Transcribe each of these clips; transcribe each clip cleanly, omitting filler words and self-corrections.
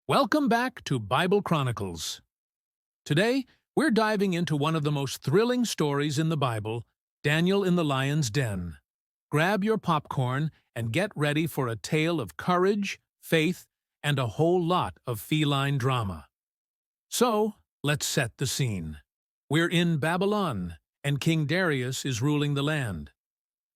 Welcome back to Bible Chronicles. Today, we're diving into one of the most thrilling stories in the Bible, Daniel in the Lion's Den. Grab your popcorn and get ready for a tale of courage, faith, and a whole lot of feline drama. So, let's set the scene. We're in Babylon, and King Darius is ruling the land.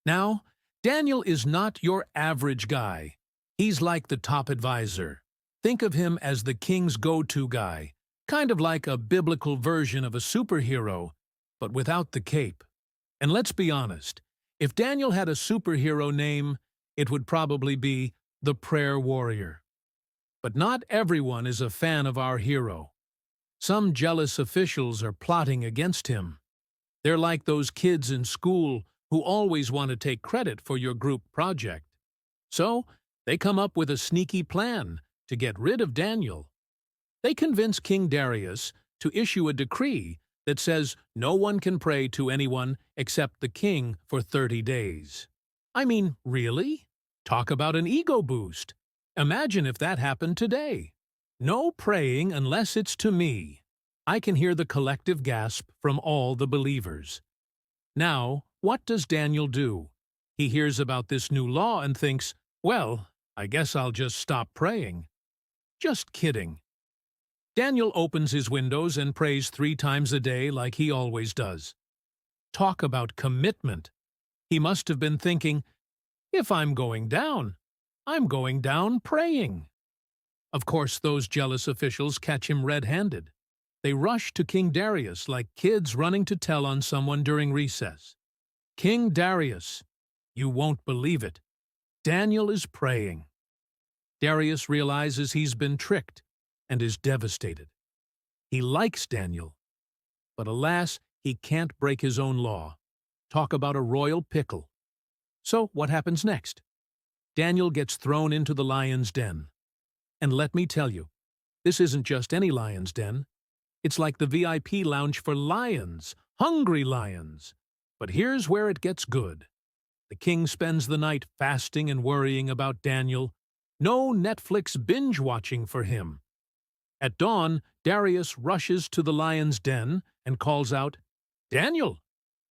Now, Daniel is not your average guy. He's like the top advisor. Think of him as the king's go-to guy, kind of like a biblical version of a superhero, but without the cape. And let's be honest, if Daniel had a superhero name, it would probably be the Prayer Warrior. But not everyone is a fan of our hero. Some jealous officials are plotting against him. They're like those kids in school who always want to take credit for your group project. So, they come up with a sneaky plan to get rid of Daniel. They convince King Darius to issue a decree that says no one can pray to anyone except the king for 30 days. I mean, really? Talk about an ego boost. Imagine if that happened today. No praying unless it's to me. I can hear the collective gasp from all the believers. Now, what does Daniel do? He hears about this new law and thinks, well, I guess I'll just stop praying. Just kidding. Daniel opens his windows and prays 3 times a day like he always does. Talk about commitment. He must have been thinking, if I'm going down praying. Of course, those jealous officials catch him red-handed. They rush to King Darius like kids running to tell on someone during recess. King Darius, you won't believe it. Daniel is praying. Darius realizes he's been tricked and is devastated. He likes Daniel, but alas, he can't break his own law. Talk about a royal pickle. So what happens next? Daniel gets thrown into the lion's den. And let me tell you, this isn't just any lion's den. It's like the VIP lounge for lions, hungry lions. But here's where it gets good. The king spends the night fasting and worrying about Daniel. No Netflix binge-watching for him. At dawn, Darius rushes to the lion's den and calls out, "Daniel,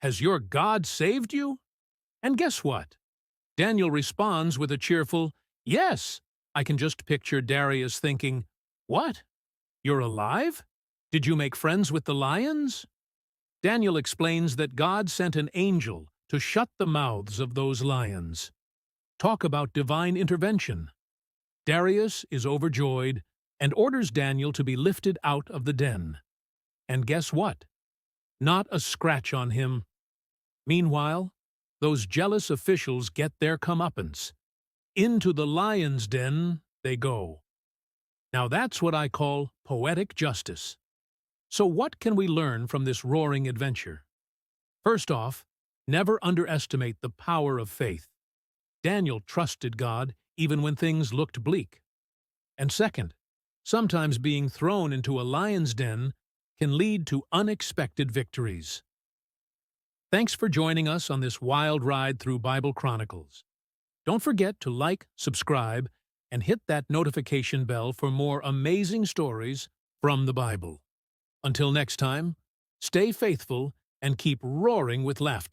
has your God saved you?" And guess what? Daniel responds with a cheerful, "Yes." I can just picture Darius thinking, "What? You're alive? Did you make friends with the lions?" Daniel explains that God sent an angel to shut the mouths of those lions. Talk about divine intervention. Darius is overjoyed and orders Daniel to be lifted out of the den. And guess what? Not a scratch on him. Meanwhile, those jealous officials get their comeuppance. Into the lion's den they go. Now that's what I call poetic justice. So what can we learn from this roaring adventure? First off, never underestimate the power of faith. Daniel trusted God even when things looked bleak. And second, sometimes being thrown into a lion's den can lead to unexpected victories. Thanks for joining us on this wild ride through Bible Chronicles. Don't forget to like, subscribe, and hit that notification bell for more amazing stories from the Bible. Until next time, stay faithful and keep roaring with laughter.